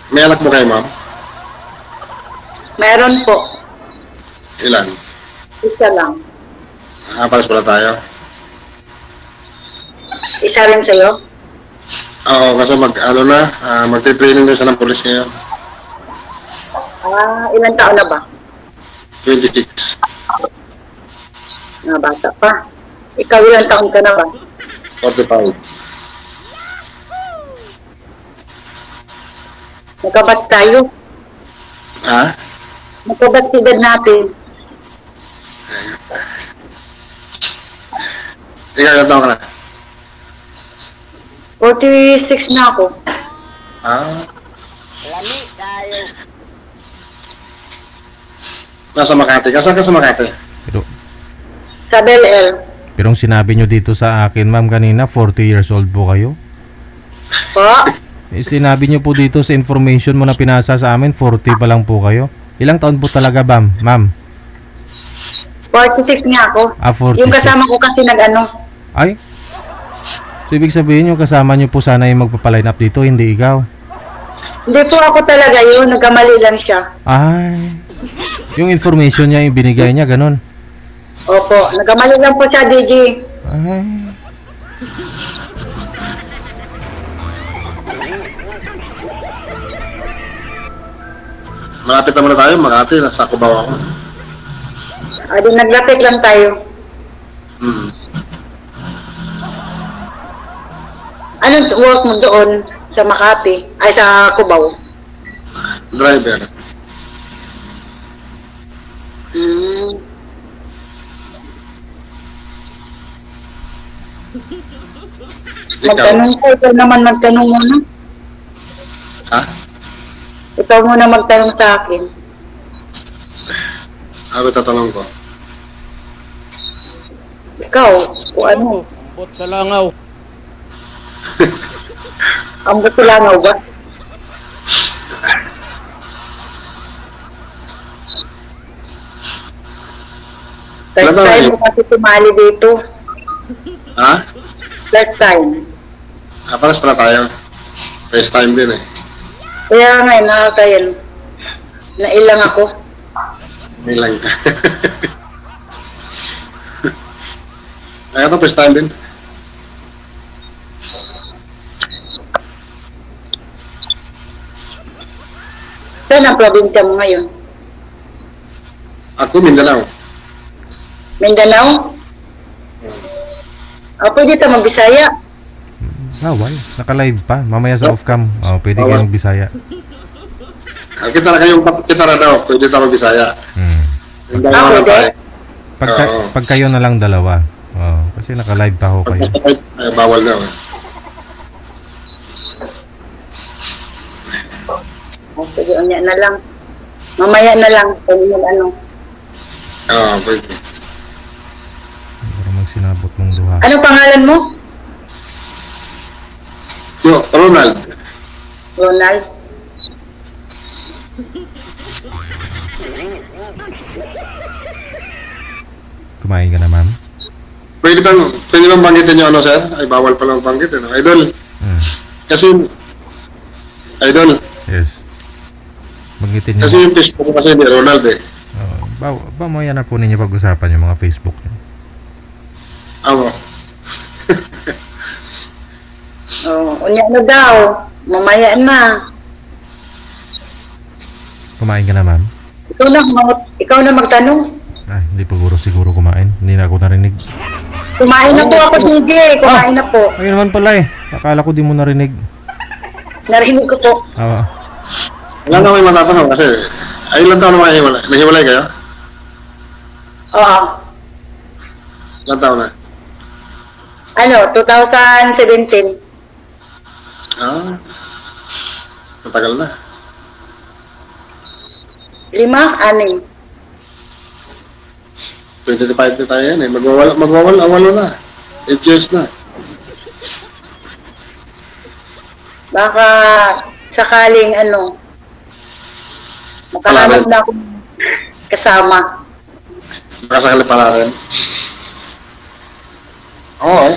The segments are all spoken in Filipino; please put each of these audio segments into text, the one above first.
May anak mo kayo, ma'am? Meron po. Ilan? Isa lang. Pares pala tayo. Isa rin sa'yo? Oo, kasi magte-training na siya ng police ngayon. Ilang taon na ba? 26. Bata pa. Ikaw ilang taon ka na ba? 45. Nakabat tayo. Ha? Nakabat sidad natin. Ikaw, ilang taon ka na? 46 na ako. Lami tayo. Nasa Makati. Kasaan ka sa Makati? Sa Bel-El. Pero ang sinabi nyo dito sa akin, ma'am, kanina, 40 years old po kayo? Po? Sinabi nyo po dito sa information mo na pinasa sa amin, 40 pa lang po kayo. Ilang taon po talaga, ma'am? 46 nga ako. 46. Yung kasama ko kasi nag-ano. Ay? So, ibig sabihin yung kasama nyo po sana yung magpapaline up dito, hindi ikaw? Hindi po ako talaga yun. Nagkamali lang siya. Ay. Yung information niya, yung binigay niya, ganun. Opo. Nagkamali lang po siya, DJ. Ay. Malapit naman na tayo, Makati. Nasa Cubao ako. Di naglapit lang tayo. Anong work mo doon sa Makati? Ay, sa Cubao? Driver. Magtanong ko. Ikaw naman magtanong muna. Ha? Ikaw muna magtanong sa akin. Ano tatanong ko? Ikaw, kung ano? Ambot sa langaw. Ang butulangaw ba? First time mo kasi tumali dito. Ha? First time. Pares pala tayo. First time din eh. Kaya nga, nakakayan. Nailang ako. May lang ka. Ay, ito first time din. Saan ang probinsya mo ngayon? Ako, Mindanao. Mindanao? Pwede tayo mag-Bisaya. Bawal. Naka-live pa. Mamaya sa off-cam. Pwede kayong Bisaya. Kita na daw. Pwede tayo mag-Bisaya. Pwede? Pag kayo na lang dalawa. Kasi naka-live pa ho kayo. Ay, bawal daw eh. Pwede unya na lang. Mamaya na lang. Pwede ano. Pwede. Para magsinabot ng duha. Ano pangalan mo? Ronald. Ronald? Kumain ka na, ma'am? Pwede bang banggitin yung ano, sir? Ay, bawal palang banggitin. Idol. Kasi, idol. Yes. Banggitin niyo. Kasi yung Facebook ko kasi ni Ronald eh. Mamaya na po ninyo pag-usapan yung mga Facebook niyo. Unya na daw. Mamaya na. Kumain ka na, ma'am? Ikaw na magtanong. Ay, hindi pa siguro kumain. Hindi na ako narinig. Kumain na po ako, DJ. Kumain na po. Ayun naman pala eh. Akala ko di mo narinig. Narinig ko po. Ilan na may matatanong kasi, ay ilan taon na mahiwalay? Nahiwalay kayo? Oo. Ilan taon na? 2017. Matagal na. 5, 6. 25 na tayo yan eh. Magwawalo na. 8 years na. Baka sakaling makahanap na ako kasama. Baka sakali pala rin. Oo.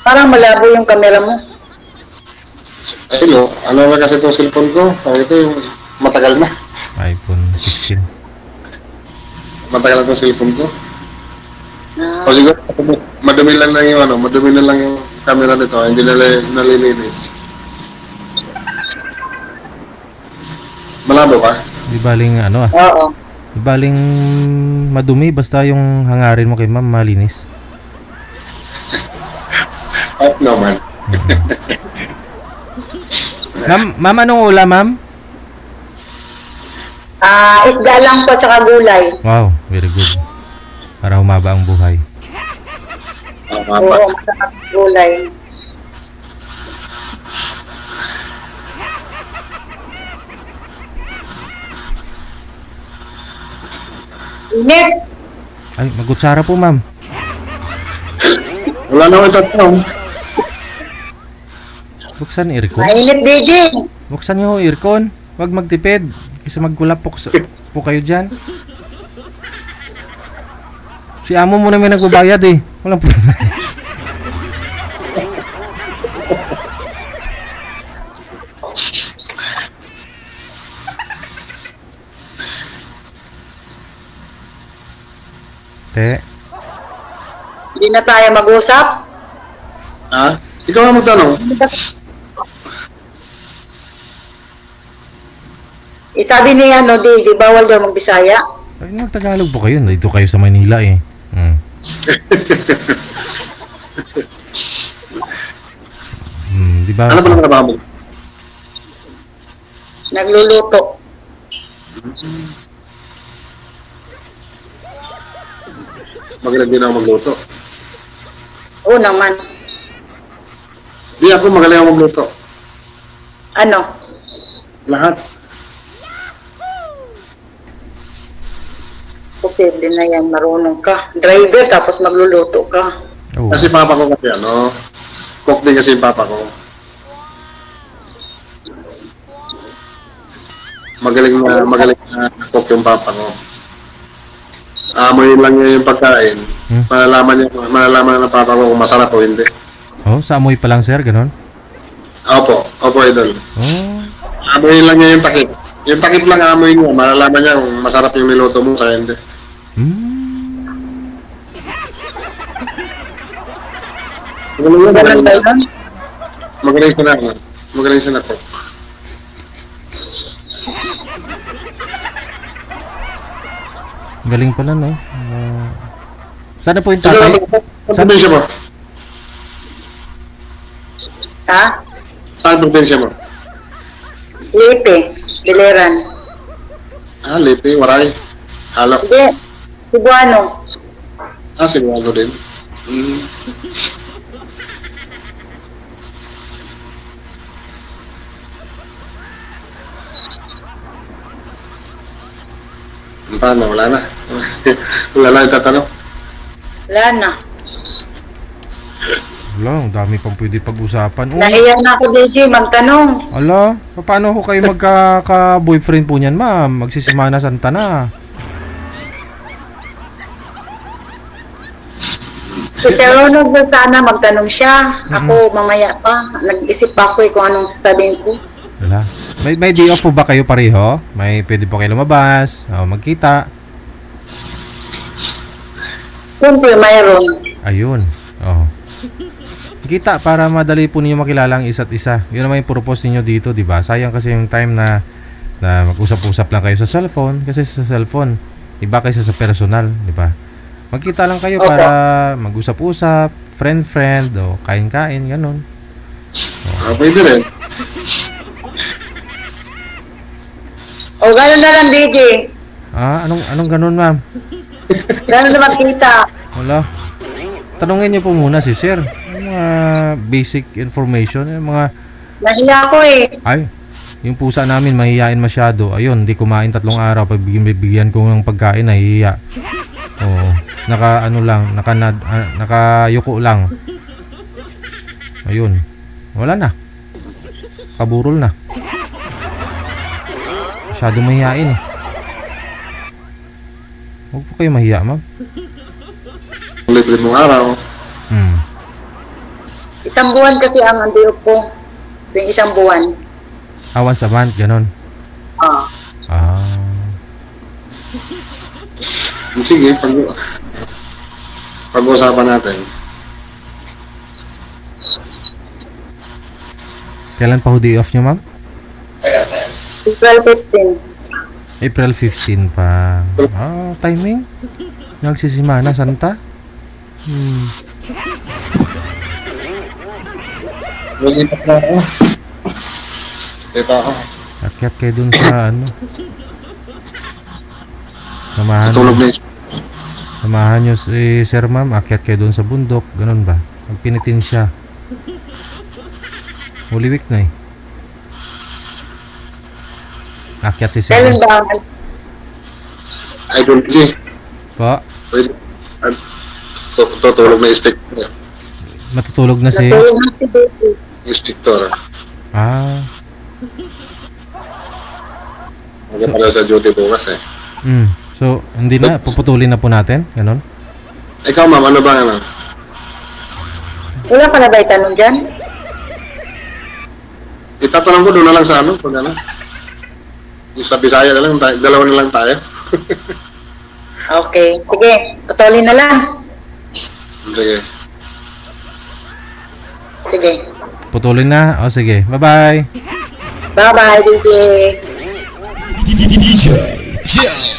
Parang malabo yung camera mo. Ay, ano na kasi itong cellphone ko? Ito yung matagal na. iPhone 16. Matagal na itong cellphone ko. Ah, O siguro, madumi lang yung camera nito. Hindi nalilinis. Malabo pa? Di baling ano oo. di baling madumi basta yung hangarin mo kay ma'am malinis. Ay, naman. Ma'am, anong ulam, ma'am? Isda lang po tsaka gulay. Wow, very good. Para humaba ang buhay. Oo, masarap gulay. Init. Ay, magutsara po, ma'am. Wala naman ito. Buksan aircon. Mainit, DJ. Buksan niyo aircon. Huwag magtipid. Kasi magkulap po kayo dyan. Si amo mo naman nagbabayad eh. Walang problema. Te, Hindi na tayo mag-usap. Ha? Ikaw ang magtanong. Sabi ni DJ, bawal daw mag-Bisaya. ay, magtagalog po kayo. Dito kayo sa Manila eh. Di ba? Ano ba naman trabaho mo? Nagluluto. Magaling din ako magluto. Oo naman. Di ako magaling ako magluto. Ano? Lahat. Pwede na yan, marunong ka. Driver, tapos magluluto ka. Oh. Kasi papa ko kasi cook din kasi yung papa ko. Magaling na cook yung papa ko. Amoy lang niya yung pagkain. Malalaman ng papa ko kung masarap o hindi. Oh, sa amoy pa lang sir, ganon? Opo, idol. Oh. Amoy lang niya yung takip. Yung takip lang amoy niya, malalaman niya kung masarap yung niluto mo sa hindi. Ganun ba yun? Magaling siya na cook. Galing pala, no? Sana po yung Saan tatay? probinsya mo? Ha? Saan probinsya mo? Leyte, Biliran. Leyte, Waray. Halo. Hindi, Cebuano. Cebuano din. Paano? Wala na. Wala na itatanong. Wala na. Wala, ang dami pang pwede pag-usapan. Oh, Nahiya na ako, DJ, magtanong. ala, paano ko kayo magka-boyfriend po niyan, ma'am? Magsisimana Santa na. Pero nung sana magtanong siya, ako mamaya pa. Nag-isip pa ako kung anong sasabihin ko. Wala. May day off po ba kayo pareho? May pwede po kayo lumabas, magkita. Siyempre, mayroon. Ayun. Oh. Kita para madali po ninyo makilala ang isa't isa. Yun naman yung purpose ninyo dito, di ba? Sayang kasi yung time na mag-usap-usap lang kayo sa cellphone. Kasi sa cellphone, iba kaysa sa personal, di ba? Magkita lang kayo para mag-usap-usap, friend-friend, o kain-kain, ganun. Pwede rin. O, gano'n na lang, DJ. Anong ganun, ma'am? Gano'n na magkita. Wala. Tanungin niyo po muna si sir. Yung mga basic information, yung mga... Nahiya ako eh. Ay, yung pusa namin mahihiyain masyado. Ayun, hindi kumain 3 araw. Pag bigyan ko ng pagkain, nahihiya. Oo. Nakayuko lang. Ayun. Wala na. Kaburol na. Masyado mahihiyain eh. Huwag po kayo mahiya, ma'am. Libre mong araw. Isang buwan kasi ang andiyo ko. Yung isang buwan. Once a month, ganon. Ah. Ah. Sige, pag-uusapan natin. Kailan pa ho day off nyo, ma'am? April 15. April 15 pa. Ah, timing? Nagsisimana, Santa? Nag-itak na ako. Dito ako. Akyat kayo dun sa ano. Tulog na Samahan nyo si Sir Ma'am, akyat kayo dun sa bundok. Ganon ba? Magpinitin siya. Holy Week na eh. Akyat si Sir Kailan Ma'am. ba? Idol G. Po, Pwede. Tutulog na inspector. matutulog na si... Natulog na si Baby. Inspector. Ah, Hindi pala sa duty bukas eh. so, hindi na, puputulin na po natin, ganon. Ikaw ma'am, ano ba naman? Wala ka na ba itanong dyan? Itatanong ko doon na lang sa ano, pag ano. Yung sa Bisaya na lang, dalawa na lang tayo. Okay. Sige. Patuloy na lang. Sige. Sige. Putulin na, o sige, bye-bye. Bye-bye, DJ. DJ Joe.